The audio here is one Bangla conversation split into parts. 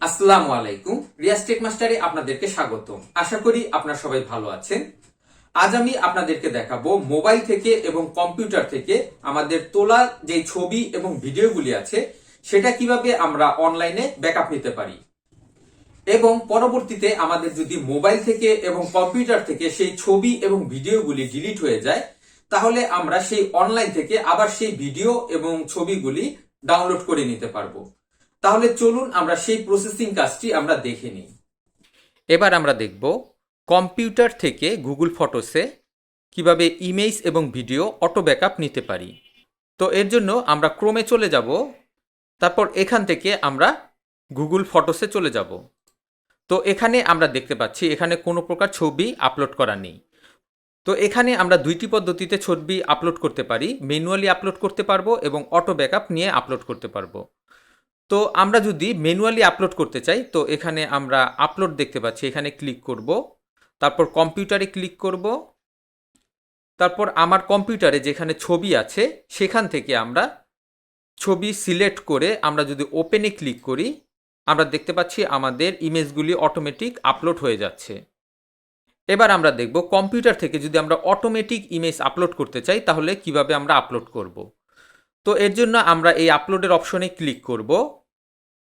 আসসালামু আলাইকুম। riaztechmaster আপনাদেরকে স্বাগতম। আশা করি আপনারা সবাই ভালো আছেন। আজ আমি আপনাদেরকে দেখাবো মোবাইল থেকে এবং কম্পিউটার থেকে আমাদের তোলা যে ছবি এবং ভিডিওগুলি আছে সেটা কিভাবে আমরা অনলাইনে ব্যাকআপ নিতে পারি এবং পরবর্তীতে আমাদের যদি মোবাইল থেকে এবং কম্পিউটার থেকে সেই ছবি এবং ভিডিওগুলি ডিলিট হয়ে যায় তাহলে আমরা সেই অনলাইন থেকে আবার সেই ভিডিও এবং ছবিগুলি ডাউনলোড করে নিতে পারবো। তাহলে চলুন আমরা সেই প্রসেসিং কাজটি আমরা দেখে নিই। এবার আমরা দেখব কম্পিউটার থেকে গুগল ফটোসে কিভাবে ইমেজ এবং ভিডিও অটো ব্যাকআপ নিতে পারি। তো এর জন্য আমরা ক্রোমে চলে যাব, তারপর এখান থেকে আমরা গুগল ফটোসে চলে যাব। তো এখানে আমরা দেখতে পাচ্ছি এখানে কোনো প্রকার ছবি আপলোড করা নেই। তো এখানে আমরা দুইটি পদ্ধতিতে ছবি আপলোড করতে পারি, ম্যানুয়ালি আপলোড করতে পারবো এবং অটো ব্যাকআপ নিয়ে আপলোড করতে পারবো। তো আমরা যদি ম্যানুয়ালি আপলোড করতে চাই তো এখানে আমরা আপলোড দেখতে পাচ্ছি, এখানে ক্লিক করব, তারপর কম্পিউটারে ক্লিক করব, তারপর আমার কম্পিউটারে যেখানে ছবি আছে সেখান থেকে আমরা ছবি সিলেক্ট করে আমরা যদি ওপেনে ক্লিক করি আমরা দেখতে পাচ্ছি আমাদের ইমেজগুলি অটোমেটিক আপলোড হয়ে যাচ্ছে। এবার আমরা দেখব কম্পিউটার থেকে যদি আমরা অটোমেটিক ইমেজ আপলোড করতে চাই তাহলে কিভাবে আমরা আপলোড করব। তো এর জন্য আমরা এই আপলোডের অপশনে ক্লিক করব,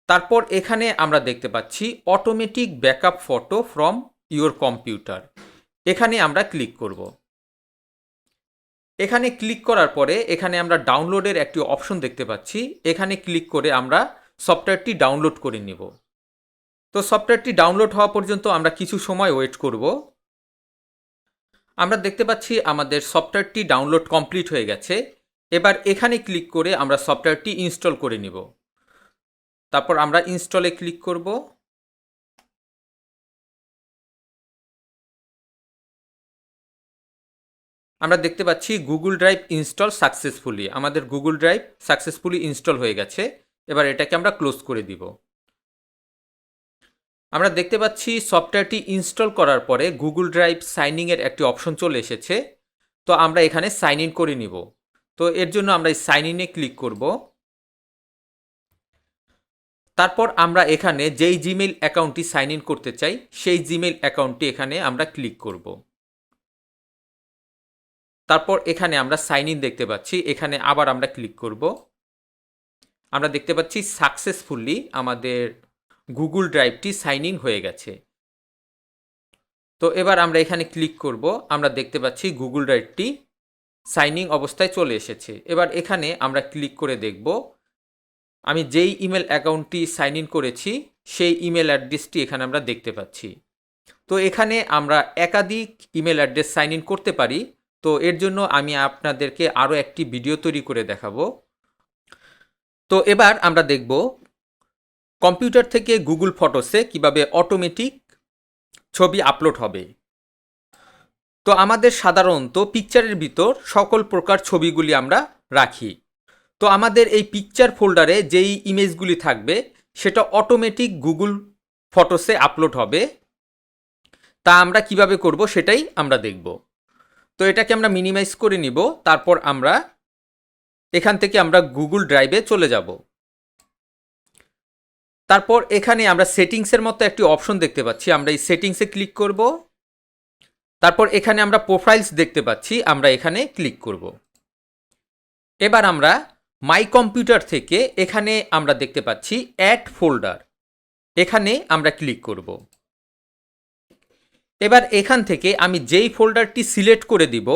তারপর এখানে আমরা দেখতে পাচ্ছি automatic backup photo from your computer, এখানে আমরা ক্লিক করব। এখানে ক্লিক করার পরে এখানে আমরা ডাউনলোডের একটি অপশন দেখতে পাচ্ছি, এখানে ক্লিক করে আমরা সফটওয়্যারটি ডাউনলোড করে নিব। তো সফটওয়্যারটি ডাউনলোড হওয়া পর্যন্ত আমরা কিছু সময় ওয়েট করব। আমরা দেখতে পাচ্ছি আমাদের সফটওয়্যারটি ডাউনলোড কমপ্লিট হয়ে গেছে। এবার এখানে ক্লিক করে আমরা সফটওয়্যারটি ইনস্টল করে নিব। তারপর আমরা ইনস্টলে ক্লিক করব। আমরা দেখতে পাচ্ছি গুগল ড্রাইভ ইনস্টল সাকসেসফুলি, আমাদের গুগল ড্রাইভ সাকসেসফুলি ইনস্টল হয়ে গেছে। এবার এটাকে আমরা ক্লোজ করে দিব। আমরা দেখতে পাচ্ছি সফটওয়্যারটি ইনস্টল করার পরে গুগল ড্রাইভ সাইনিং এর একটি অপশন চলে এসেছে। তো আমরা এখানে সাইন ইন করে নিব। তো এর জন্য আমরা এই সাইন ইনে ক্লিক করব। তারপর আমরা এখানে যেই জিমেইল অ্যাকাউন্টটি সাইন ইন করতে চাই সেই জিমেইল অ্যাকাউন্টটি এখানে আমরা ক্লিক করব। তারপর এখানে আমরা সাইন ইন দেখতে পাচ্ছি, এখানে আবার আমরা ক্লিক করব। আমরা দেখতে পাচ্ছি সাকসেসফুলি আমাদের গুগল ড্রাইভটি সাইন ইন হয়ে গেছে। তো এবার আমরা এখানে ক্লিক করব, আমরা দেখতে পাচ্ছি গুগল ড্রাইভটি সাইন ইন অবস্থায় চলে এসেছে। এবার এখানে আমরা ক্লিক করে দেখব আমি যেই ইমেল অ্যাকাউন্টটি সাইন ইন করেছি সেই ইমেল অ্যাড্রেসটি এখানে আমরা দেখতে পাচ্ছি। তো এখানে আমরা একাধিক ইমেল অ্যাড্রেস সাইন ইন করতে পারি। তো এর জন্য আমি আপনাদেরকে আরও একটি ভিডিও তৈরি করে দেখাবো। তো এবার আমরা দেখব কম্পিউটার থেকে গুগল ফটোসে কিভাবে অটোমেটিক ছবি আপলোড হবে। তো আমাদের সাধারণত পিকচারের ভিতর সকল প্রকার ছবিগুলি আমরা রাখি। তো আমাদের এই পিকচার ফোল্ডারে যেই ইমেজগুলি থাকবে সেটা অটোমেটিক গুগল ফটোসে আপলোড হবে। তা আমরা কিভাবে করব সেটাই আমরা দেখব। তো এটাকে আমরা মিনিমাইজ করে নিব, তারপর আমরা এখান থেকে আমরা গুগল ড্রাইভে চলে যাব। তারপর এখানে আমরা সেটিংসের মতো একটি অপশন দেখতে পাচ্ছি, আমরা এই সেটিংসে ক্লিক করব। তারপর এখানে আমরা প্রোফাইলস দেখতে পাচ্ছি, আমরা এখানে ক্লিক করব। এবার আমরা মাই কম্পিউটার থেকে এখানে আমরা দেখতে পাচ্ছি অ্যাড ফোল্ডার, এখানে আমরা ক্লিক করব। এবার এখান থেকে আমি যেই ফোল্ডারটি সিলেক্ট করে দিব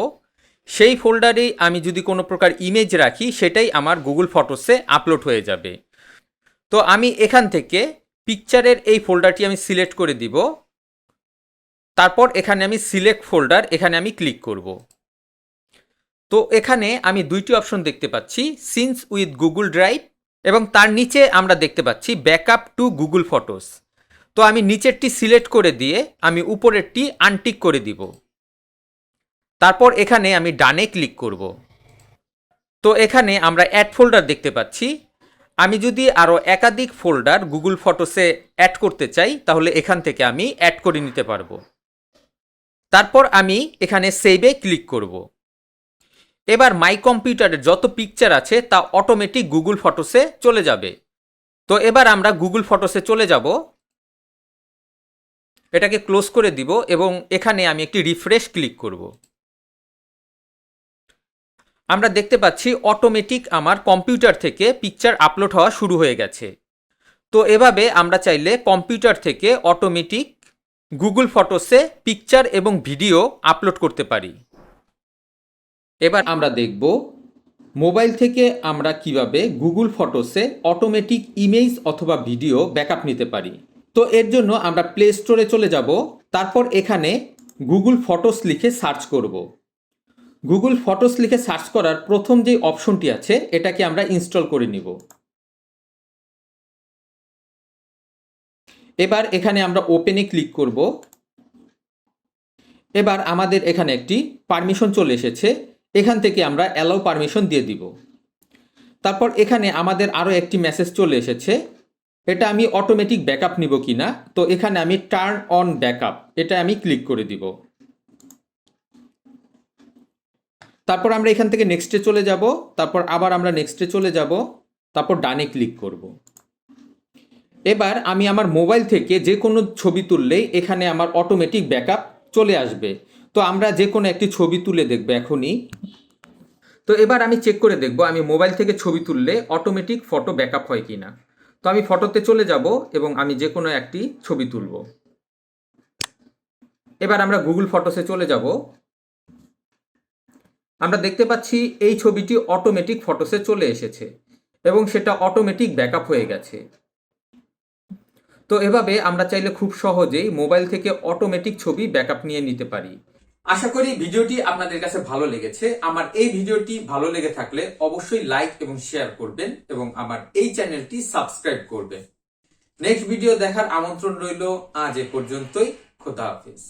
সেই ফোল্ডারে আমি যদি কোনো প্রকার ইমেজ রাখি সেটাই আমার গুগল ফটোসে আপলোড হয়ে যাবে। তো আমি এখান থেকে পিকচারের এই ফোল্ডারটি আমি সিলেক্ট করে দিব। তারপর এখানে আমি সিলেক্ট ফোল্ডার, এখানে আমি ক্লিক করব। তো এখানে আমি দুইটি অপশন দেখতে পাচ্ছি, সিনস উইথ গুগল ড্রাইভ এবং তার নিচে আমরা দেখতে পাচ্ছি ব্যাকআপ টু গুগল ফটোস। তো আমি নিচেরটি সিলেক্ট করে দিয়ে আমি উপরেরটি আনটিক করে দিব। তারপর এখানে আমি ডানে ক্লিক করব। তো এখানে আমরা অ্যাড ফোল্ডার দেখতে পাচ্ছি, আমি যদি আরও একাধিক ফোল্ডার গুগল ফটোসে অ্যাড করতে চাই তাহলে এখান থেকে আমি অ্যাড করে নিতে পারবো। তারপর আমি এখানে সেভে ক্লিক করব। এবার মাই কম্পিউটারের যত পিকচার আছে তা অটোমেটিক গুগল ফটোসে চলে যাবে। তো এবার আমরা গুগল ফটোসে চলে যাব। এটাকে ক্লোজ করে দিব এবং এখানে আমি একটি রিফ্রেশ ক্লিক করব। আমরা দেখতে পাচ্ছি অটোমেটিক আমার কম্পিউটার থেকে পিকচার আপলোড হওয়া শুরু হয়ে গেছে। তো এভাবে আমরা চাইলে কম্পিউটার থেকে অটোমেটিক গুগল ফটোসে পিকচার এবং ভিডিও আপলোড করতে পারি। এবার আমরা দেখব মোবাইল থেকে আমরা কিভাবে গুগল ফটোসে অটোমেটিক ইমেজ অথবা ভিডিও ব্যাকআপ নিতে পারি। তো এর জন্য আমরা প্লে স্টোরে চলে যাব, তারপর এখানে গুগল ফটোস লিখে সার্চ করব। গুগল ফটোস লিখে সার্চ করার প্রথম যে অপশনটি আছে এটাকে আমরা ইনস্টল করে নিব। এবার এখানে আমরা ওপেনে ক্লিক করব। এবার আমাদের এখানে একটি পারমিশন চলে এসেছে, এখান থেকে আমরা অ্যালাউ পারমিশন দিয়ে দিব। তারপর এখানে আমাদের আরও একটি মেসেজ চলে এসেছে, এটা আমি অটোমেটিক ব্যাকআপ নিব কিনা। তো এখানে আমি টার্ন অন ব্যাকআপ, এটা আমি ক্লিক করে দিব। তারপর আমরা এখান থেকে নেক্সটে চলে যাব, তারপর আবার আমরা নেক্সটে চলে যাব, তারপর ডানে ক্লিক করব। এবার আমি আমার মোবাইল থেকে যে কোনো ছবি তুললেই এখানে আমার অটোমেটিক ব্যাকআপ চলে আসবে। তো আমরা যে কোনো একটি ছবি তুলে দেখব এখনই। তো এবার আমি চেক করে দেখব আমি মোবাইল থেকে ছবি তুললে অটোমেটিক ফটো ব্যাকআপ হয় কিনা। তো আমি ফটোতে চলে যাব এবং আমি যে কোনো একটি ছবি তুলব। এবার আমরা গুগল ফটোসে চলে যাব। আমরা দেখতে পাচ্ছি এই ছবিটি অটোমেটিক ফটোসে চলে এসেছে এবং সেটা অটোমেটিক ব্যাকআপ হয়ে গেছে। তো এভাবে আমরা চাইলে খুব সহজেই মোবাইল থেকে অটোমেটিক ছবি ব্যাকআপ নিয়ে নিতে পারি। আশা করি ভিডিওটি আপনাদের কাছে ভালো লেগেছে। আমার এই ভিডিওটি ভালো লেগে থাকলে অবশ্যই লাইক এবং শেয়ার করবেন এবং আমার এই চ্যানেলটি সাবস্ক্রাইব করবেন। নেক্সট ভিডিও দেখার আমন্ত্রণ রইল। আজ এ পর্যন্তই। খোদা হাফেজ।